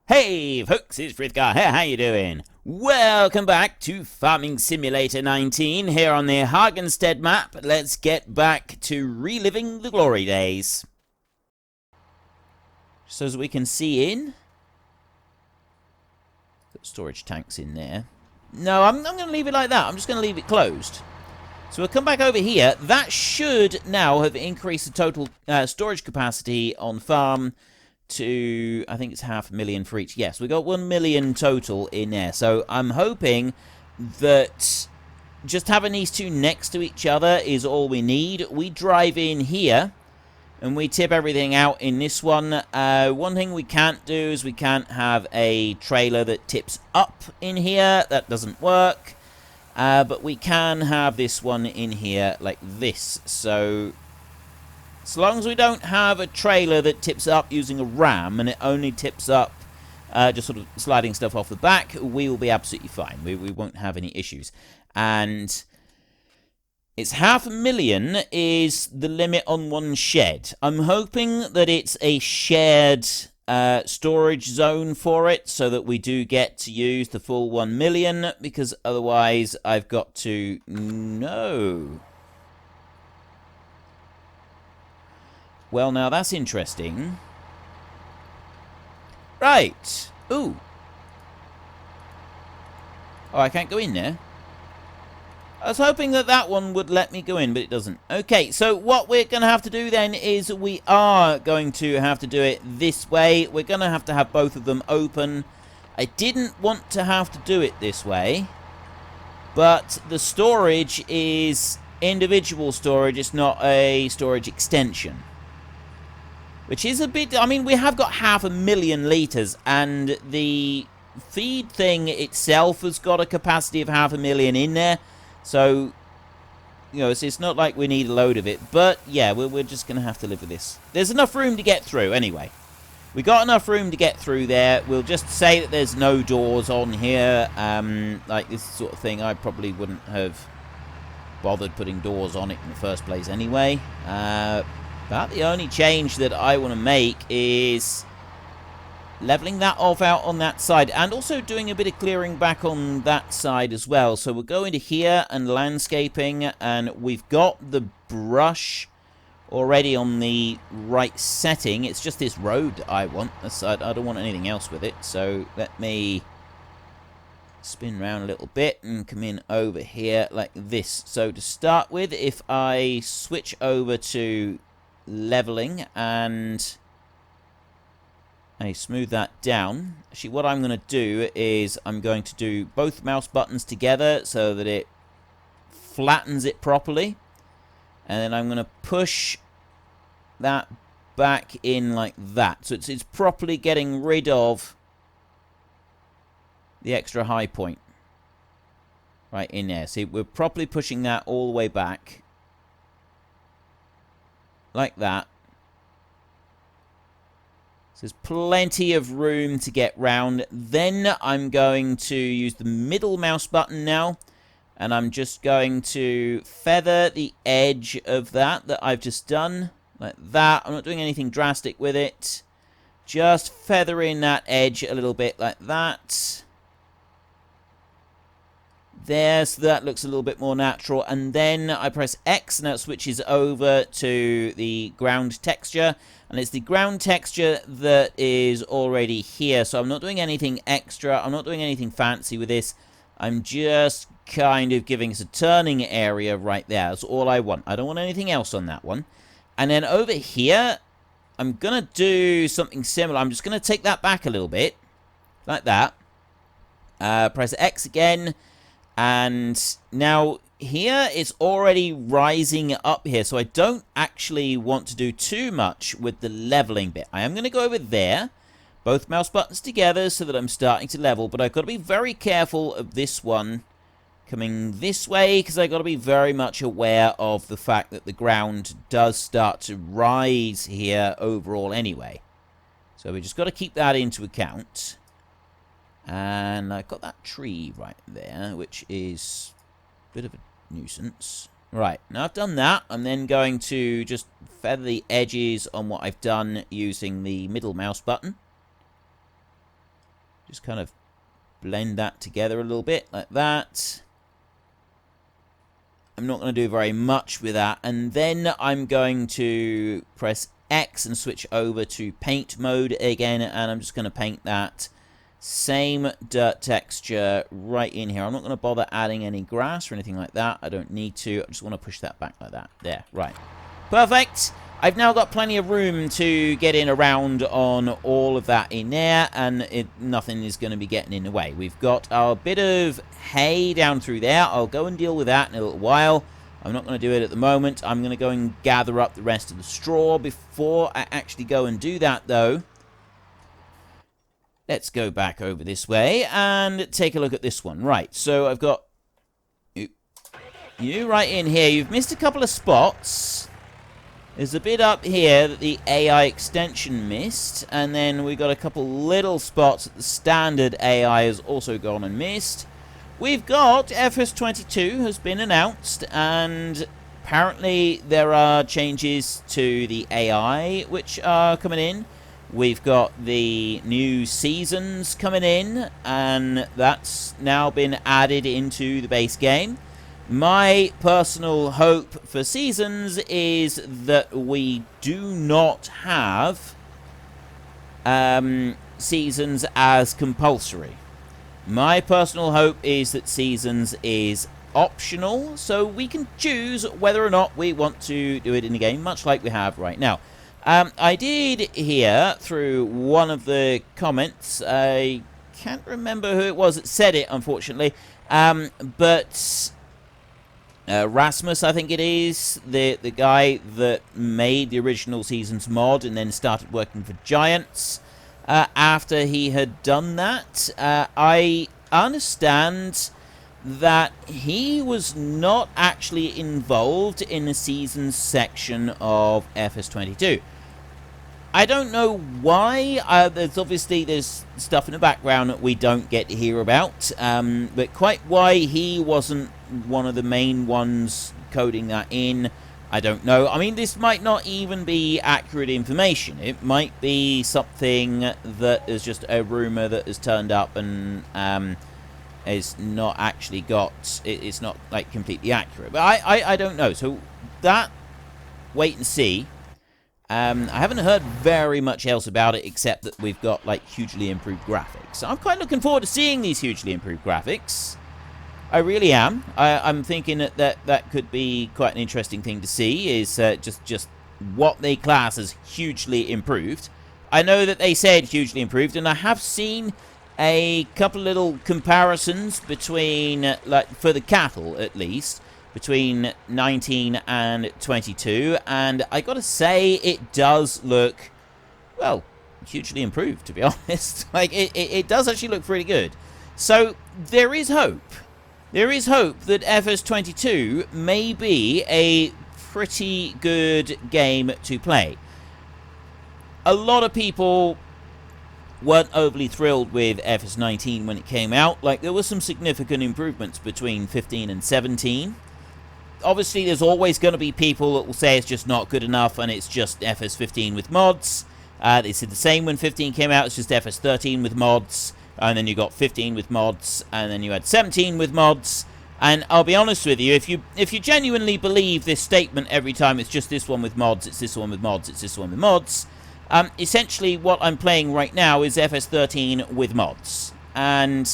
Hey folks, it's Frithgar here, how you doing? Welcome back to Farming Simulator 19 here on the Hagenstedt map. Let's get back to reliving the glory days. So as we can see in, got storage tanks in there. No, I'm going to leave it like that. I'm just going to leave it closed. So we'll come back over here. That should now have increased the total storage capacity on farm to, I think it's 500,000 for each. Yes, we got 1 million total in there. So I'm hoping that just having these two next to each other is all we need. We drive in here and we tip everything out in this one. One thing we can't do is we can't have a trailer that tips up in here. That doesn't work. But we can have this one in here like this. So as long as we don't have a trailer that tips up using a ram and it only tips up just sort of sliding stuff off the back, we will be absolutely fine. We won't have any issues. And it's 500,000 is the limit on one shed. I'm hoping that it's a shared storage zone for it so that we do get to use the full 1 million, because otherwise I've got to... No. Well, now that's interesting. Right. Ooh. Oh, I can't go in there. I was hoping that that one would let me go in, but it doesn't. Okay, so what we're going to have to do then is we are going to have to do it this way. We're going to have both of them open. I didn't want to have to do it this way, but the storage is individual storage. It's not a storage extension. Which is a bit... I mean, we have got 500,000 litres, and the feed thing itself has got a capacity of 500,000 in there. So, you know, it's not like we need a load of it. But, yeah, we're just going to have to live with this. There's enough room to get through, anyway. We got enough room to get through there. We'll just say that there's no doors on here. Like this sort of thing, I probably wouldn't have bothered putting doors on it in the first place anyway. But the only change that I want to make is leveling that off out on that side, and also doing a bit of clearing back on that side as well. So we'll go into here and landscaping, and we've got the brush already on the right setting. It's just this road I want. I don't want anything else with it. So let me spin around a little bit and come in over here like this. So to start with, if I switch over to leveling and I smooth that down. Actually, what I'm going to do is I'm going to do both mouse buttons together so that it flattens it properly, and then I'm going to push that back in like that, so it's properly getting rid of the extra high point right in there. See, we're properly pushing that all the way back like that. So there's plenty of room to get round. Then I'm going to use the middle mouse button now, and I'm just going to feather the edge of that I've just done like that. I'm not doing anything drastic with it, just feathering that edge a little bit like that. There, so that looks a little bit more natural. And then I press X, and that switches over to the ground texture. And it's the ground texture that is already here. So I'm not doing anything extra. I'm not doing anything fancy with this. I'm just kind of giving us a turning area right there. That's all I want. I don't want anything else on that one. And then over here, I'm going to do something similar. I'm just going to take that back a little bit. Like that. Press X again. And now here it's already rising up here, so I don't actually want to do too much with the leveling bit. I am going to go over there, both mouse buttons together so that I'm starting to level, but I've got to be very careful of this one coming this way, because I've got to be very much aware of the fact that the ground does start to rise here overall anyway. So we just got to keep that into account. And I've got that tree right there, which is a bit of a nuisance. Right, now I've done that, I'm then going to just feather the edges on what I've done using the middle mouse button. Just kind of blend that together a little bit, like that. I'm not going to do very much with that. And then I'm going to press X and switch over to paint mode again. And I'm just going to paint that same dirt texture right in here. I'm not going to bother adding any grass or anything like that. I don't need to. I just want to push that back like that. There, right. Perfect. I've now got plenty of room to get in around on all of that in there, and nothing is going to be getting in the way. We've got our bit of hay down through there. I'll go and deal with that in a little while. I'm not going to do it at the moment. I'm going to go and gather up the rest of the straw. Before I actually go and do that, though, let's go back over this way and take a look at this one. Right, so I've got you right in here. You've missed a couple of spots. There's a bit up here that the AI extension missed, and then we got a couple little spots that the standard AI has also gone and missed. We've got FS22 has been announced, and apparently there are changes to the AI which are coming in. We've got the new seasons coming in, and that's now been added into the base game. My personal hope for seasons is that we do not have seasons as compulsory. My personal hope is that seasons is optional, so we can choose whether or not we want to do it in the game, much like we have right now. I did hear through one of the comments, I can't remember who it was that said it, unfortunately, but Rasmus, I think it is, the guy that made the original Seasons mod and then started working for Giants. After he had done that, I understand that he was not actually involved in the Seasons section of FS22. I don't know why. There's stuff in the background that we don't get to hear about, but quite why he wasn't one of the main ones coding that in, I don't know. I mean, this might not even be accurate information. It might be something that is just a rumor that has turned up and is not actually got. It's not like completely accurate. But I don't know. So that, wait and see. I haven't heard very much else about it except that we've got like hugely improved graphics. So I'm quite looking forward to seeing these hugely improved graphics. I really am. I'm thinking that could be quite an interesting thing to see, is just what they class as hugely improved. I know that they said hugely improved, and I have seen a couple little comparisons between, like, for the cattle at least, between 19 and 22, and I gotta say, it does look, well, hugely improved, to be honest. Like, it does actually look pretty good. So, there is hope. There is hope that FS22 may be a pretty good game to play. A lot of people weren't overly thrilled with FS19 when it came out. Like, there were some significant improvements between 15 and 17. Obviously, there's always going to be people that will say it's just not good enough and it's just FS15 with mods. They said the same when 15 came out. It's just FS13 with mods. And then you got 15 with mods, and then you had 17 with mods. And I'll be honest with you, if you genuinely believe this statement every time, it's just this one with mods, it's this one with mods, it's this one with mods, essentially what I'm playing right now is FS13 with mods. And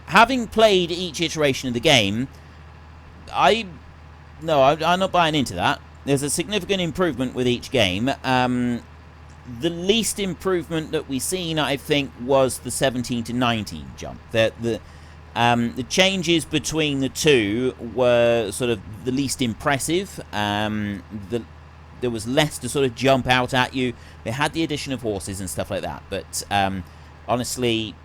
having played each iteration of the game, I'm not buying into that. There's a significant improvement with each game. The least improvement that we've seen, I think, was the 17 to 19 jump. The changes between the two were sort of the least impressive. There was less to sort of jump out at you. They had the addition of horses and stuff like that. But honestly,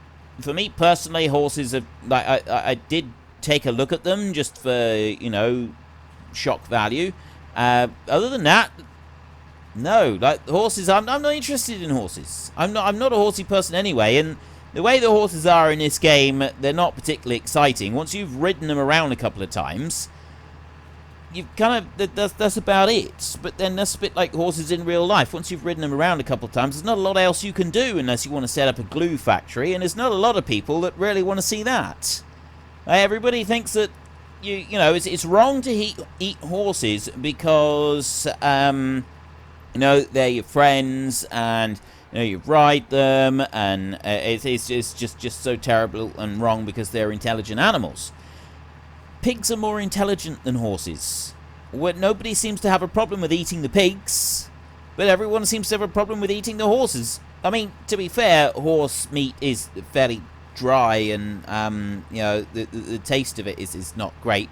for me personally, horses are like I did take a look at them just for, you know, shock value. Other than that, no, like horses, I'm not interested in horses. I'm not a horsey person anyway, and the way the horses are in this game, they're not particularly exciting. Once you've ridden them around a couple of times, you've kind of, that's about it. But then that's a bit like horses in real life. Once you've ridden them around a couple of times, there's not a lot else you can do unless you want to set up a glue factory, and there's not a lot of people that really want to see that. Everybody thinks that you know it's wrong to eat horses because you know they're your friends and you know you ride them, and it's just so terrible and wrong because they're intelligent animals. Pigs are more intelligent than horses. Nobody seems to have a problem with eating the pigs, but everyone seems to have a problem with eating the horses. I mean, to be fair, horse meat is fairly dry, and you know the taste of it is not great.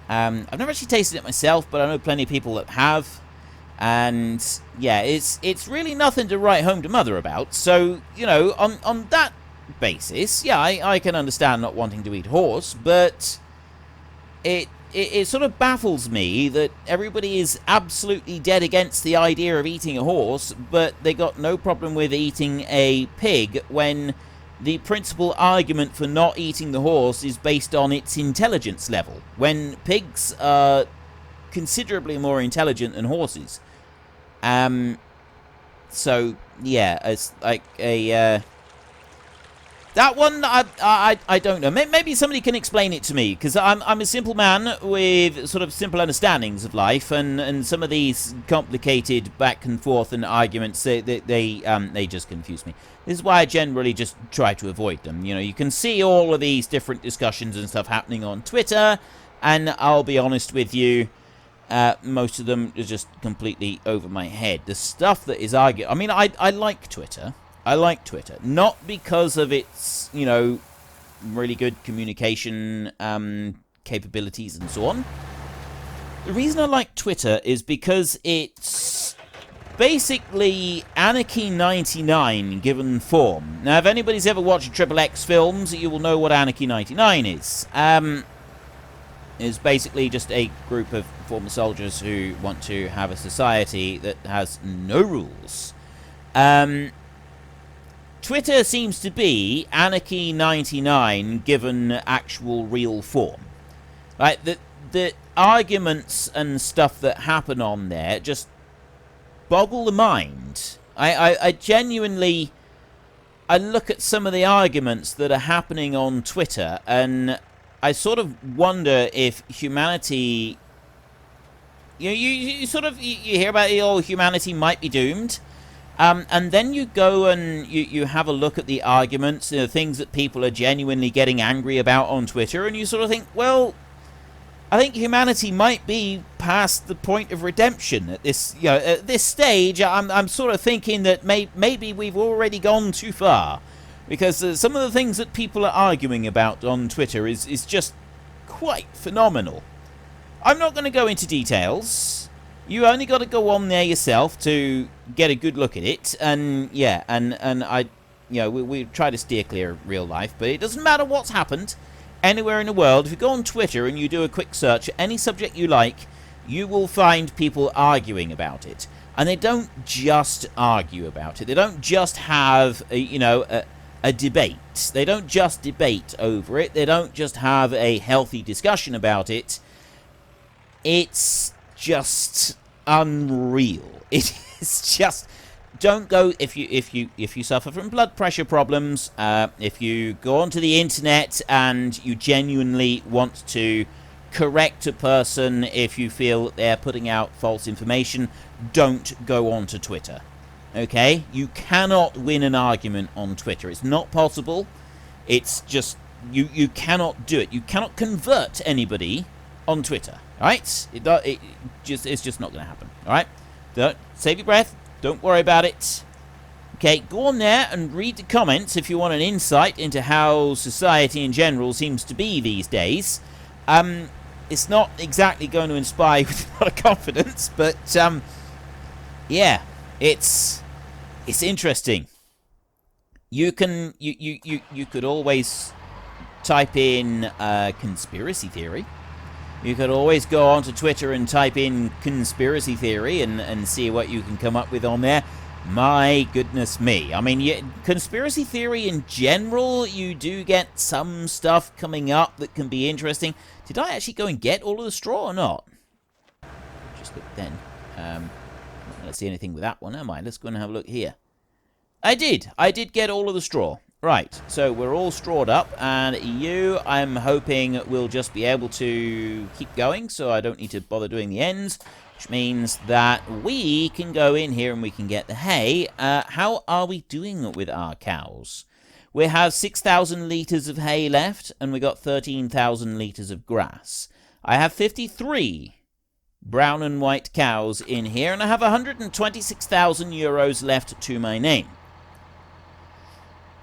I've never actually tasted it myself, but I know plenty of people that have, and yeah, it's really nothing to write home to mother about. So you know, on that basis, yeah, I can understand not wanting to eat horse, but it sort of baffles me that everybody is absolutely dead against the idea of eating a horse, but they got no problem with eating a pig when the principal argument for not eating the horse is based on its intelligence level, when pigs are considerably more intelligent than horses. So yeah, it's like a that one, I don't know. Maybe somebody can explain it to me, because I'm a simple man with sort of simple understandings of life, and some of these complicated back and forth and arguments, they just confuse me. This is why I generally just try to avoid them. You know, you can see all of these different discussions and stuff happening on Twitter, and I'll be honest with you, most of them are just completely over my head. The stuff that is argued, I mean, I like Twitter. I like Twitter, not because of its, you know, really good communication capabilities and so on. The reason I like Twitter is because it's basically Anarchy 99 given form. Now, if anybody's ever watched XXX films, you will know what Anarchy 99 is. It's basically just a group of former soldiers who want to have a society that has no rules. Twitter seems to be Anarchy 99 given actual real form. Right, the arguments and stuff that happen on there just boggle the mind. I genuinely, I look at some of the arguments that are happening on Twitter, and I sort of wonder if humanity, you hear about humanity might be doomed. And then you go and you have a look at the arguments, the things that people are genuinely getting angry about on Twitter, and you sort of think, well, I think humanity might be past the point of redemption at this, at this stage. I'm sort of thinking that maybe we've already gone too far, because some of the things that people are arguing about on Twitter is just quite phenomenal. I'm not going to go into details. You only got to go on there yourself to get a good look at it, and yeah, and I, we try to steer clear of real life, but it doesn't matter what's happened anywhere in the world. If you go on Twitter and you do a quick search, any subject you like, you will find people arguing about it, and they don't just argue about it. They don't just have a debate. They don't just debate over it. They don't just have a healthy discussion about it. It's just unreal. It is just, don't go if you suffer from blood pressure problems, if you go onto the internet and you genuinely want to correct a person if you feel that they're putting out false information, don't go onto Twitter. Okay? You cannot win an argument on Twitter. It's not possible. It's just you cannot do it. You cannot convert anybody on Twitter. Alright? It's just not going to happen. Alright? Save your breath. Don't worry about it. Okay, go on there and read the comments if you want an insight into how society in general seems to be these days. It's not exactly going to inspire you with a lot of confidence, but yeah, it's interesting. You could always type in conspiracy theory. You could always go onto Twitter and type in conspiracy theory and see what you can come up with on there. My goodness me. I mean, conspiracy theory in general, you do get some stuff coming up that can be interesting. Did I actually go and get all of the straw or not? But then, I'm not going to see anything with that one, am I? Let's go and have a look here. I did get all of the straw. Right, so we're all strawed up, and you, I'm hoping, will just be able to keep going, so I don't need to bother doing the ends, which means that we can go in here and we can get the hay. How are we doing with our cows? We have 6,000 litres of hay left, and we got 13,000 litres of grass. I have 53 brown and white cows in here, and I have 126,000 euros left to my name.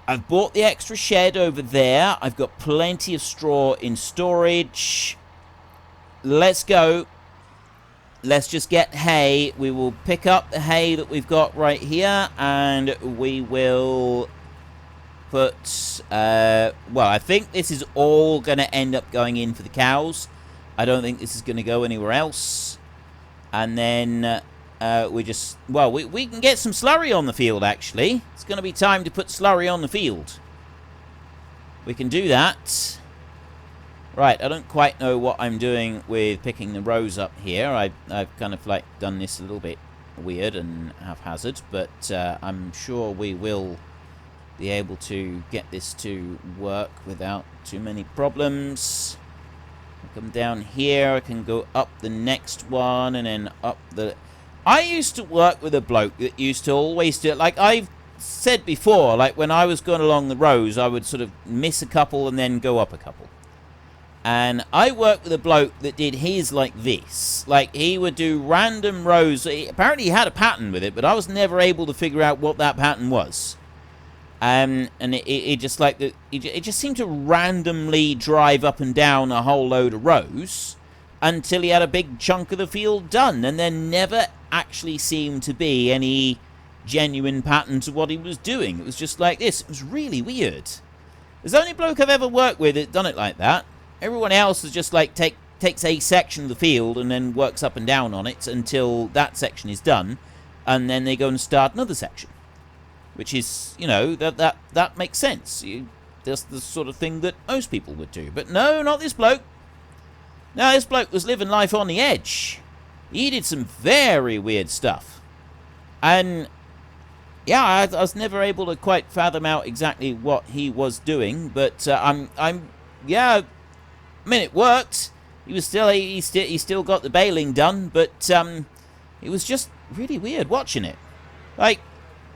I've bought the extra shed over there. I've got plenty of straw in storage. Let's go. Let's just get hay. We will pick up the hay that we've got right here, and we will put... well, I think this is all going to end up going in for the cows. I don't think this is going to go anywhere else. And then... we just... Well, we can get some slurry on the field, actually. It's going to be time to put slurry on the field. We can do that. Right, I don't quite know what I'm doing with picking the rows up here. I've kind of, like, done this a little bit weird and haphazard, but I'm sure we will be able to get this to work without too many problems. I come down here, I can go up the next one, and then up the... I used to work with a bloke that used to always do it. Like I've said before, like when I was going along the rows, I would sort of miss a couple and then go up a couple. And I worked with a bloke that did his like this. Like he would do random rows. Apparently he had a pattern with it, but I was never able to figure out what that pattern was. And it just like it just seemed to randomly drive up and down a whole load of rows until he had a big chunk of the field done, and there never actually seemed to be any genuine pattern to what he was doing. It was just like this. It was really weird. There's the only bloke I've ever worked with that done it like that. Everyone else is just like takes a section of the field and then works up and down on it until that section is done, and then they go and start another section. Which is, you know, that makes sense. That's the sort of thing that most people would do. But no, not this bloke. No, this bloke was living life on the edge. He did some very weird stuff. And, yeah, I was never able to quite fathom out exactly what he was doing. But, yeah, I mean, it worked. He still got the baling done. But, it was just really weird watching it. Like,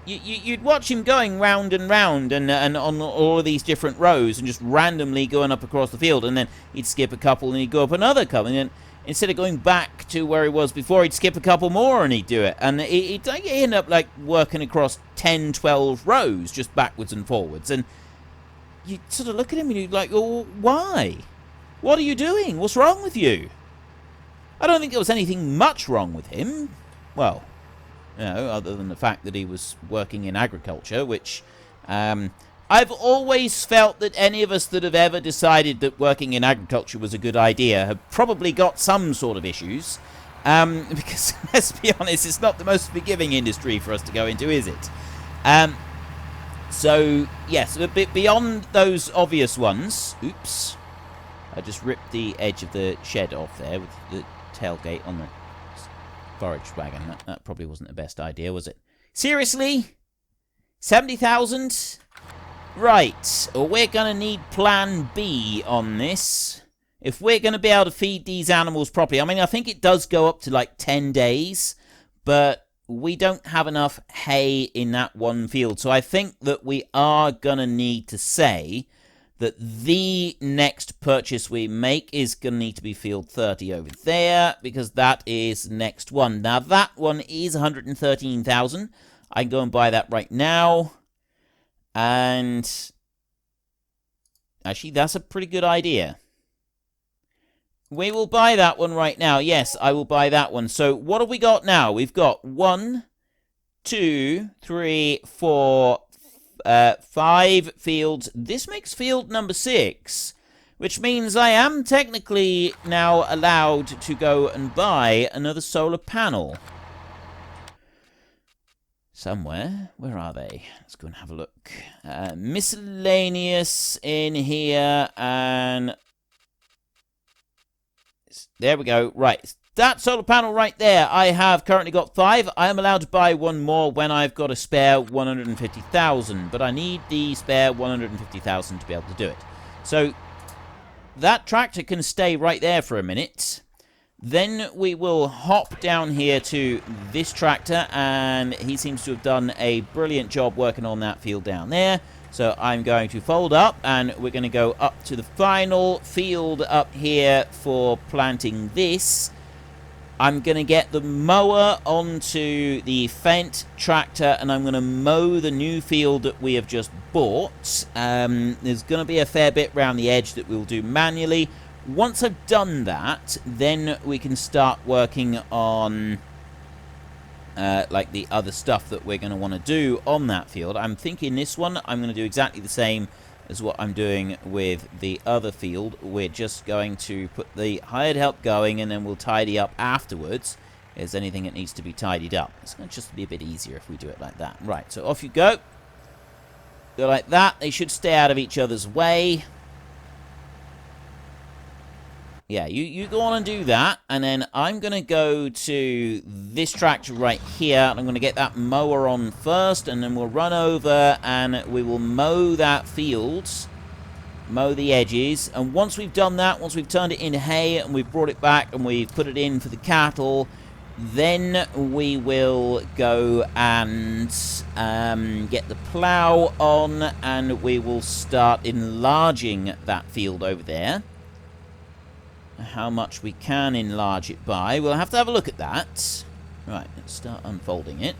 you'd watch him going round and round and on all of these different rows and just randomly going up across the field, and then he'd skip a couple and he'd go up another couple, and then instead of going back to where he was before, he'd skip a couple more and he'd do it, and he'd end up like working across 10, 12 rows just backwards and forwards, and you sort of look at him and you're like, oh, why? What are you doing? What's wrong with you? I don't think there was anything much wrong with him. Well, you know, other than the fact that he was working in agriculture, which I've always felt that any of us that have ever decided that working in agriculture was a good idea have probably got some sort of issues. Because, let's be honest, it's not the most forgiving industry for us to go into, is it? So, yes, a bit beyond those obvious ones. Oops. I just ripped the edge of the shed off there with the tailgate on the forage wagon. That probably wasn't the best idea, was it? Seriously? 70,000? Right. Well, we're going to need plan B on this. If we're going to be able to feed these animals properly. I mean, I think it does go up to like 10 days. But we don't have enough hay in that one field. So I think that we are going to need to say that the next purchase we make is going to need to be field 30 over there, because that is the next one. Now, that one is 113,000. I can go and buy that right now. And actually, that's a pretty good idea. We will buy that one right now. Yes, I will buy that one. So, what have we got now? We've got 1, 2, 3, 4... 5 fields. This makes field number 6, which means I am technically now allowed to go and buy another solar panel. Somewhere. Where are they? Let's go and have a look. Miscellaneous in here, and there we go. Right. that solar panel right there, I have currently got 5. I am allowed to buy one more when I've got a spare 150,000. But I need the spare 150,000 to be able to do it. So that tractor can stay right there for a minute. Then we will hop down here to this tractor, and he seems to have done a brilliant job working on that field down there. So I'm going to fold up, and we're going to go up to the final field up here for planting this. I'm going to get the mower onto the Fendt tractor, and I'm going to mow the new field that we have just bought. There's going to be a fair bit around the edge that we'll do manually. Once I've done that, then we can start working on like the other stuff that we're going to want to do on that field. I'm thinking this one, I'm going to do exactly the same as what I'm doing with the other field. We're just going to put the hired help going, and then we'll tidy up afterwards if there's anything that needs to be tidied up. It's going to just be a bit easier if we do it like that. Right, so off you go. Go like that. They should stay out of each other's way. Yeah, you go on and do that, and then I'm going to go to this tractor right here, and I'm going to get that mower on first, and then we'll run over, and we will mow that field, mow the edges, and once we've done that, once we've turned it into hay, and we've brought it back, and we've put it in for the cattle, then we will go and get the plow on, and we will start enlarging that field over there. How much we can enlarge it by. We'll have to have a look at that. Right, let's start unfolding it.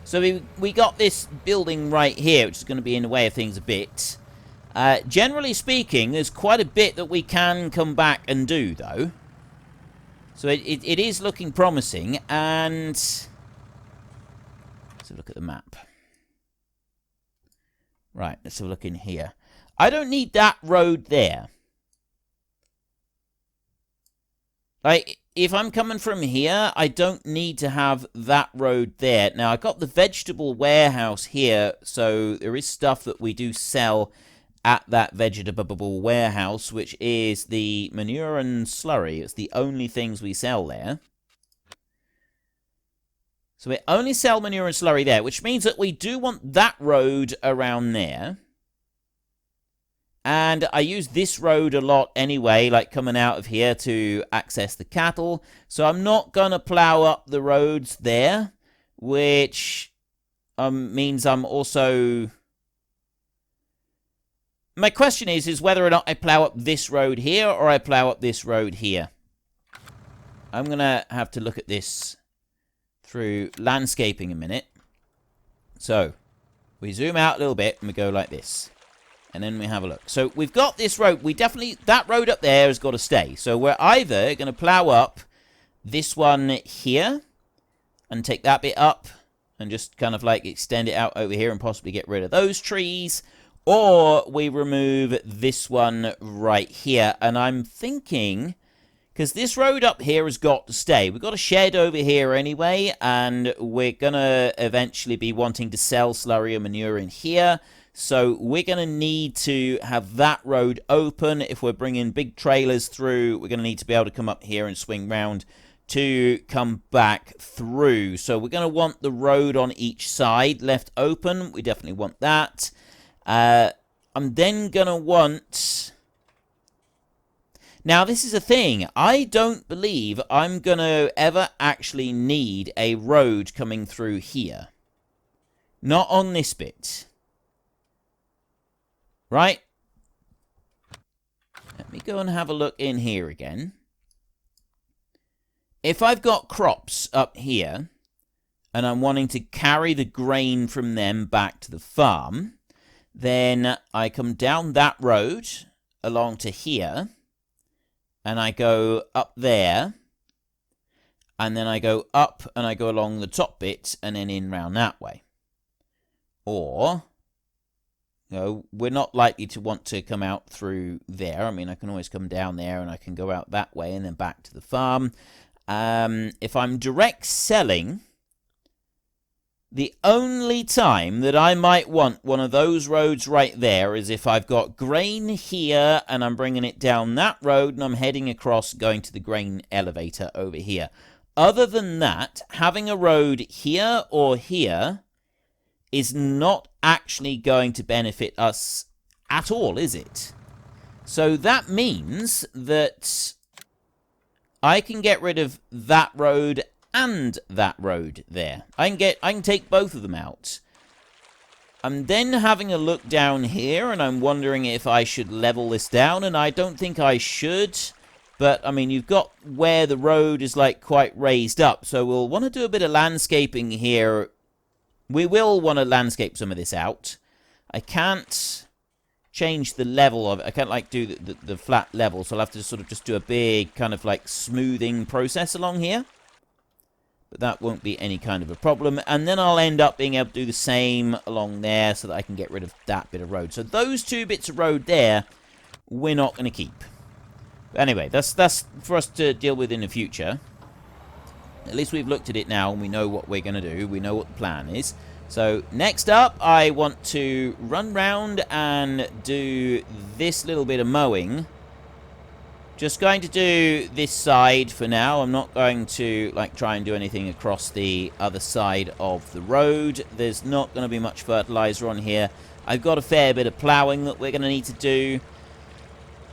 So we got this building right here, which is going to be in the way of things a bit. Generally speaking, there's quite a bit that we can come back and do, though. So it is looking promising, and let's have a look at the map. Right, let's have a look in here. I don't need that road there. Like, if I'm coming from here, I don't need to have that road there. Now, I've got the vegetable warehouse here, so there is stuff that we do sell at that vegetable warehouse, which is the manure and slurry. It's the only things we sell there. So we only sell manure and slurry there, which means that we do want that road around there. And I use this road a lot anyway, like coming out of here to access the cattle. So I'm not going to plow up the roads there, which means I'm also... My question is whether or not I plow up this road here or I plow up this road here. I'm going to have to look at this through landscaping a minute. So, we zoom out a little bit and we go like this. And then we have a look. So we've got this road. We definitely... That road up there has got to stay. So we're either going to plow up this one here and take that bit up and just kind of like extend it out over here and possibly get rid of those trees. Or we remove this one right here. And I'm thinking... Because this road up here has got to stay. We've got a shed over here anyway. And we're going to eventually be wanting to sell slurry and manure in here. So we're going to need to have that road open. If we're bringing big trailers through, we're going to need to be able to come up here and swing round to come back through. So we're going to want the road on each side left open. We definitely want that. I'm then going to want... Now, this is a thing. I don't believe I'm going to ever actually need a road coming through here. Not on this bit. Right? Let me go and have a look in here again. If I've got crops up here, and I'm wanting to carry the grain from them back to the farm, then I come down that road along to here, and I go up there, and then I go up and I go along the top bit, and then in round that way. Or... No, we're not likely to want to come out through there. I mean, I can always come down there and I can go out that way and then back to the farm. If I'm direct selling, The only time that I might want one of those roads right there is if I've got grain here and I'm bringing it down that road and I'm heading across going to the grain elevator over here. Other than that, having a road here or here is not actually going to benefit us at all, is it? So that means that I can get rid of that road and that road there. I can take both of them out. I'm then having a look down here, and I'm wondering if I should level this down, and I don't think I should. But, I mean, you've got where the road is, like, quite raised up, so we'll want to do a bit of landscaping here. We will want to landscape some of this out. I can't change the level of it. I can't, like, do the flat level, so I'll have to sort of just do a big kind of, like, smoothing process along here. But that won't be any kind of a problem. And then I'll end up being able to do the same along there so that I can get rid of that bit of road. So those two bits of road there, we're not going to keep. But anyway, that's for us to deal with in the future. At least we've looked at it now and we know what we're going to do. We know what the plan is. So next up, I want to run round and do this little bit of mowing. Just going to do this side for now. I'm not going to like try and do anything across the other side of the road. There's not going to be much fertilizer on here. I've got a fair bit of ploughing that we're going to need to do.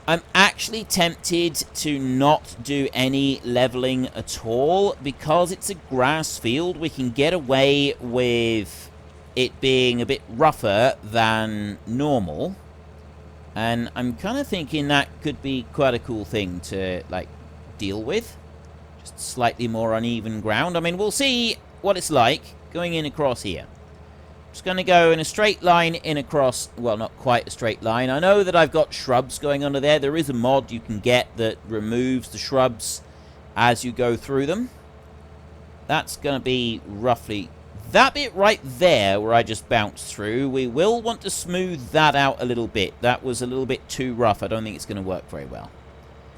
I'm actually tempted to not do any leveling at all because it's a grass field. We can get away with it being a bit rougher than normal. And I'm kind of thinking that could be quite a cool thing to, like, deal with. Just slightly more uneven ground. I mean, we'll see what it's like going in across here. Just going to go in a straight line in across, well, not quite a straight line. I know that I've got shrubs going under there. There is a mod you can get that removes the shrubs as you go through them. That's going to be roughly that bit right there where I just bounced through. We will want to smooth that out a little bit. That was a little bit too rough. I don't think it's going to work very well.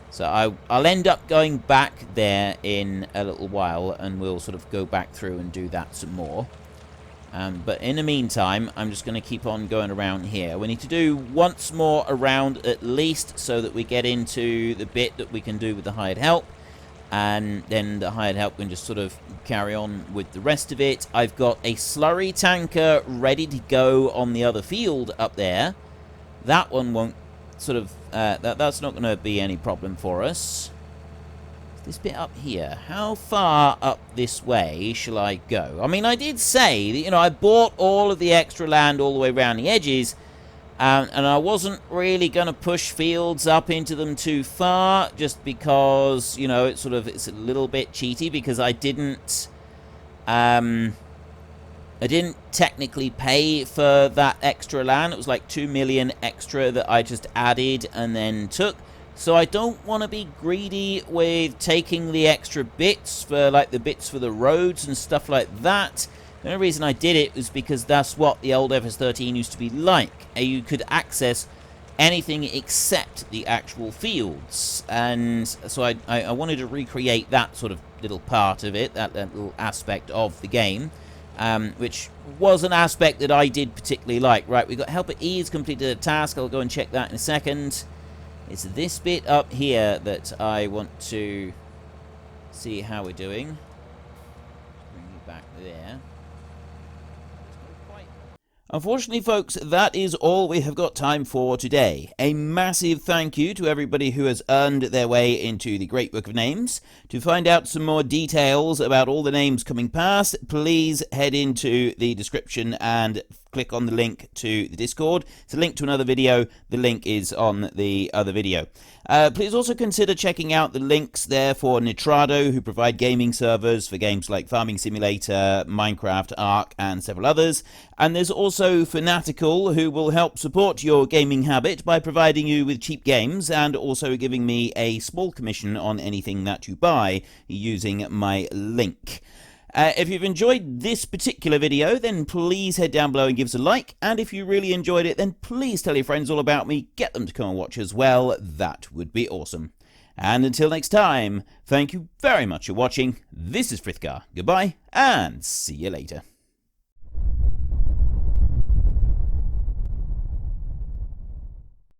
So I'll end up going back there in a little while and we'll sort of go back through and do that some more. But in the meantime, I'm just going to keep on going around here. We need to do once more around at least so that we get into the bit that we can do with the hired help. And then the hired help can just sort of carry on with the rest of it. I've got a slurry tanker ready to go on the other field up there. That one won't sort of... that's not going to be any problem for us. This bit up here, how far up this way shall I go? I mean, I did say that, you know, I bought all of the extra land all the way around the edges, and I wasn't really going to push fields up into them too far, just because, you know, it's a little bit cheaty, because I didn't technically pay for that extra land. It was like 2 million extra that I just added and then took. So I don't want to be greedy with taking the extra bits for, like, the bits for the roads and stuff like that. The only reason I did it was because that's what the old FS13 used to be like. You could access anything except the actual fields. And so I wanted to recreate that sort of little part of it, that little aspect of the game, which was an aspect that I did particularly like. Right, we've got help at ease, completed a task. I'll go and check that in a second. It's this bit up here that I want to see how we're doing. Bring you back there. Unfortunately, folks, that is all we have got time for today. A massive thank you to everybody who has earned their way into the Great Book of Names. To find out some more details about all the names coming past, please head into the description and click on the link to the Discord. It's a link to another video. The link is on the other video. Please also consider checking out the links there for Nitrado, who provide gaming servers for games like Farming Simulator, Minecraft, Ark, and several others. And there's also Fanatical, who will help support your gaming habit by providing you with cheap games and also giving me a small commission on anything that you buy using my link. If you've enjoyed this particular video, then please head down below and give us a like. And if you really enjoyed it, then please tell your friends all about me. Get them to come and watch as well. That would be awesome. And until next time, thank you very much for watching. This is Frithgar. Goodbye, and see you later.